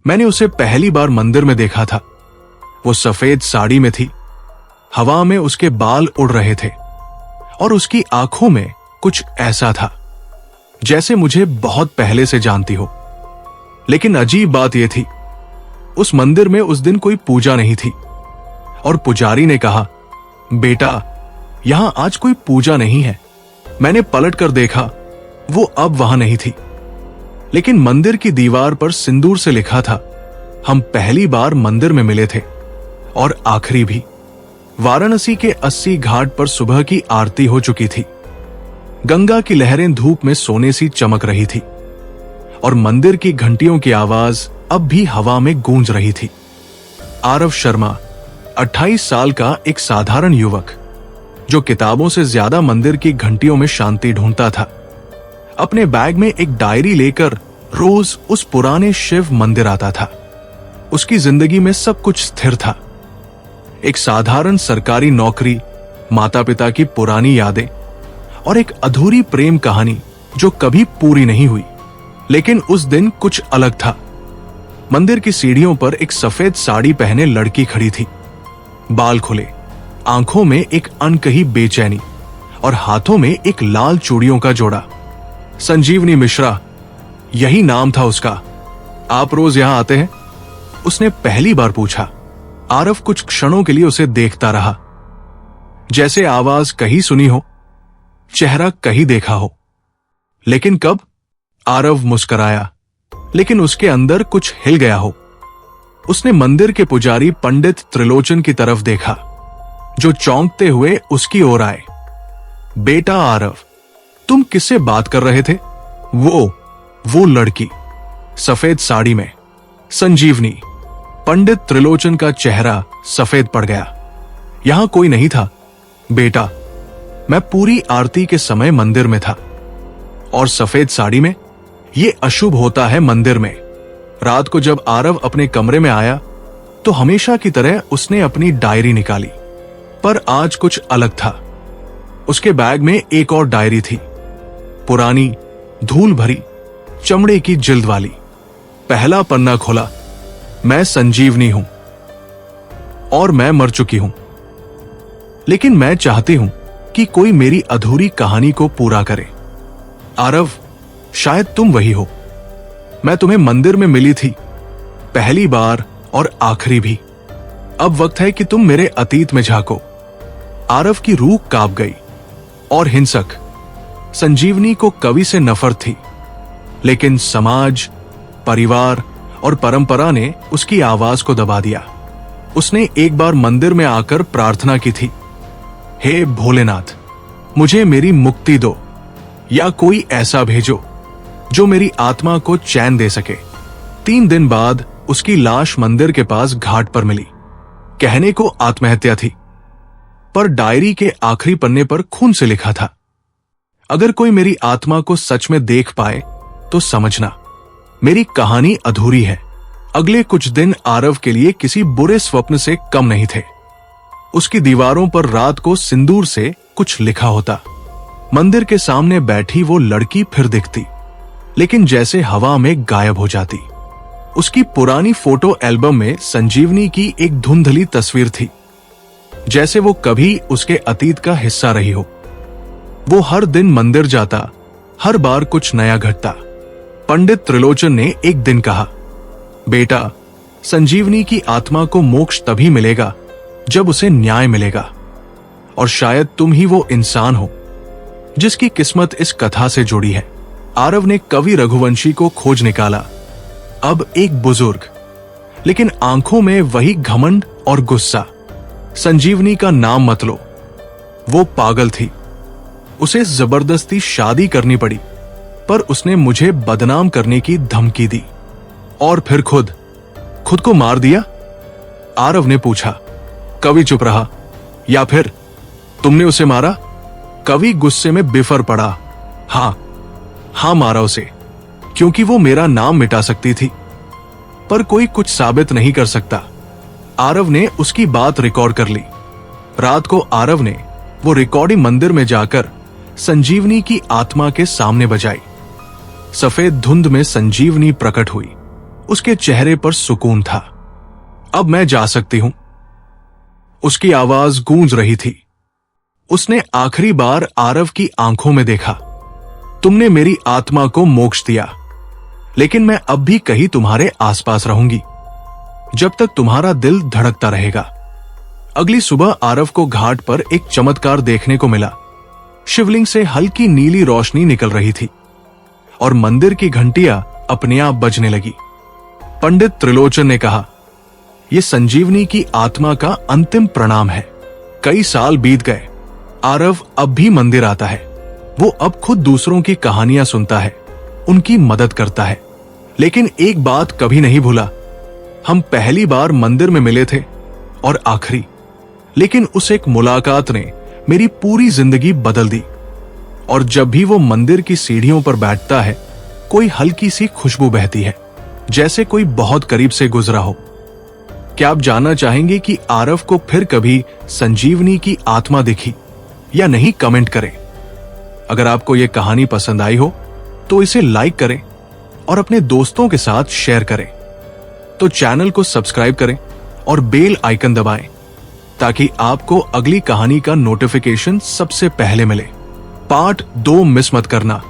मैंने उसे पहली बार मंदिर में देखा था। वो सफेद साड़ी में थी, हवा में उसके बाल उड़ रहे थे और उसकी आंखों में कुछ ऐसा था जैसे मुझे बहुत पहले से जानती हो। लेकिन अजीब बात यह थी, उस मंदिर में उस दिन कोई पूजा नहीं थी और पुजारी ने कहा, बेटा यहां आज कोई पूजा नहीं है। मैंने पलट कर देखा, वो अब वहां नहीं थी, लेकिन मंदिर की दीवार पर सिंदूर से लिखा था, हम पहली बार मंदिर में मिले थे और आखिरी भी। वाराणसी के 80 घाट पर सुबह की आरती हो चुकी थी। गंगा की लहरें धूप में सोने सी चमक रही थी और मंदिर की घंटियों की आवाज अब भी हवा में गूंज रही थी। आरव शर्मा 28 साल का एक साधारण युवक, जो किताबों से ज्यादा मंदिर की घंटियों में शांति ढूंढता था, अपने बैग में एक डायरी लेकर रोज उस पुराने शिव मंदिर आता था। उसकी जिंदगी में सब कुछ स्थिर था। एक साधारण सरकारी नौकरी, माता पिता की पुरानी यादें और एक अधूरी प्रेम कहानी जो कभी पूरी नहीं हुई। लेकिन उस दिन कुछ अलग था। मंदिर की सीढ़ियों पर एक सफेद साड़ी पहने लड़की खड़ी थी, बाल खुले, आंखों में एक अनकही बेचैनी और हाथों में एक लाल चूड़ियों का जोड़ा। संजीवनी मिश्रा, यही नाम था उसका। आप रोज यहां आते हैं? उसने पहली बार पूछा। आरव कुछ क्षणों के लिए उसे देखता रहा, जैसे आवाज कहीं सुनी हो, चेहरा कहीं देखा हो। लेकिन कब? आरव मुस्कुराया, लेकिन उसके अंदर कुछ हिल गया हो। उसने मंदिर के पुजारी पंडित त्रिलोचन की तरफ देखा, जो चौंकते हुए उसकी ओर आए। बेटा आरव, तुम किससे बात कर रहे थे? वो लड़की सफेद साड़ी में, संजीवनी। पंडित त्रिलोचन का चेहरा सफेद पड़ गया। यहां कोई नहीं था बेटा, मैं पूरी आरती के समय मंदिर में था। और सफेद साड़ी में? ये अशुभ होता है मंदिर में। रात को जब आरव अपने कमरे में आया तो हमेशा की तरह उसने अपनी डायरी निकाली, पर आज कुछ अलग था। उसके बैग में एक और डायरी थी, पुरानी, धूल भरी, चमड़े की जिल्द वाली। पहला पन्ना खोला, मैं संजीवनी हूं और मैं मर चुकी हूं, लेकिन मैं चाहती हूं कि कोई मेरी अधूरी कहानी को पूरा करे। आरव, शायद तुम वही हो। मैं तुम्हें मंदिर में मिली थी, पहली बार और आखिरी भी। अब वक्त है कि तुम मेरे अतीत में झांको। आरव की रूह कांप गई और हिंसक। संजीवनी को कवि से नफरत थी, लेकिन समाज, परिवार और परंपरा ने उसकी आवाज को दबा दिया। उसने एक बार मंदिर में आकर प्रार्थना की थी, हे भोलेनाथ, मुझे मेरी मुक्ति दो, या कोई ऐसा भेजो जो मेरी आत्मा को चैन दे सके। 3 दिन बाद उसकी लाश मंदिर के पास घाट पर मिली। कहने को आत्महत्या थी, पर डायरी के आखिरी पन्ने पर खून से लिखा था, अगर कोई मेरी आत्मा को सच में देख पाए तो समझना मेरी कहानी अधूरी है। अगले कुछ दिन आरव के लिए किसी बुरे स्वप्न से कम नहीं थे। उसकी दीवारों पर रात को सिंदूर से कुछ लिखा होता। मंदिर के सामने बैठी वो लड़की फिर दिखती, लेकिन जैसे हवा में गायब हो जाती। उसकी पुरानी फोटो एल्बम में संजीवनी की एक धुंधली तस्वीर थी, जैसे वो कभी उसके अतीत का हिस्सा रही हो। वो हर दिन मंदिर जाता, हर बार कुछ नया घटता। पंडित त्रिलोचन ने एक दिन कहा, बेटा, संजीवनी की आत्मा को मोक्ष तभी मिलेगा जब उसे न्याय मिलेगा, और शायद तुम ही वो इंसान हो जिसकी किस्मत इस कथा से जुड़ी है। आरव ने कवि रघुवंशी को खोज निकाला। अब एक बुजुर्ग, लेकिन आंखों में वही घमंड और गुस्सा। संजीवनी का नाम मत लो। वो पागल थी, उसे जबरदस्ती शादी करनी पड़ी, पर उसने मुझे बदनाम करने की धमकी दी और फिर खुद को मार दिया। आरव ने पूछा। कवि चुप रहा। या फिर तुमने उसे मारा? कवि गुस्से में बिफर पड़ा। हाँ मारा उसे, क्योंकि वो मेरा नाम मिटा सकती थी, पर कोई कुछ साबित नहीं कर सकता। आरव ने उसकी बात रिकॉर्ड कर ली। रात को आरव ने वो रिकॉर्डिंग मंदिर में जाकर संजीवनी की आत्मा के सामने बजाई। सफेद धुंध में संजीवनी प्रकट हुई। उसके चेहरे पर सुकून था। अब मैं जा सकती हूं, उसकी आवाज गूंज रही थी। उसने आखिरी बार आरव की आंखों में देखा। तुमने मेरी आत्मा को मोक्ष दिया, लेकिन मैं अब भी कहीं तुम्हारे आसपास रहूंगी, जब तक तुम्हारा दिल धड़कता रहेगा। अगली सुबह आरव को घाट पर एक चमत्कार देखने को मिला। शिवलिंग से हल्की नीली रोशनी निकल रही थी और मंदिर की घंटियां अपने आप बजने लगी। पंडित त्रिलोचन ने कहा, यह संजीवनी की आत्मा का अंतिम प्रणाम है। कई साल बीत गए, आरव अब भी मंदिर आता है। वो अब खुद दूसरों की कहानियां सुनता है, उनकी मदद करता है, लेकिन एक बात कभी नहीं भूला। हम पहली बार मंदिर में मिले थे और आखिरी, लेकिन उस एक मुलाकात ने मेरी पूरी जिंदगी बदल दी। और जब भी वो मंदिर की सीढ़ियों पर बैठता है, कोई हल्की सी खुशबू बहती है, जैसे कोई बहुत करीब से गुजरा हो। क्या आप जानना चाहेंगे कि आरव को फिर कभी संजीवनी की आत्मा दिखी या नहीं? कमेंट करें। अगर आपको यह कहानी पसंद आई हो तो इसे लाइक करें और अपने दोस्तों के साथ शेयर करें। तो चैनल को सब्सक्राइब करें और बेल आइकन दबाएं ताकि आपको अगली कहानी का नोटिफिकेशन सबसे पहले मिले। पार्ट 2 मिस मत करना।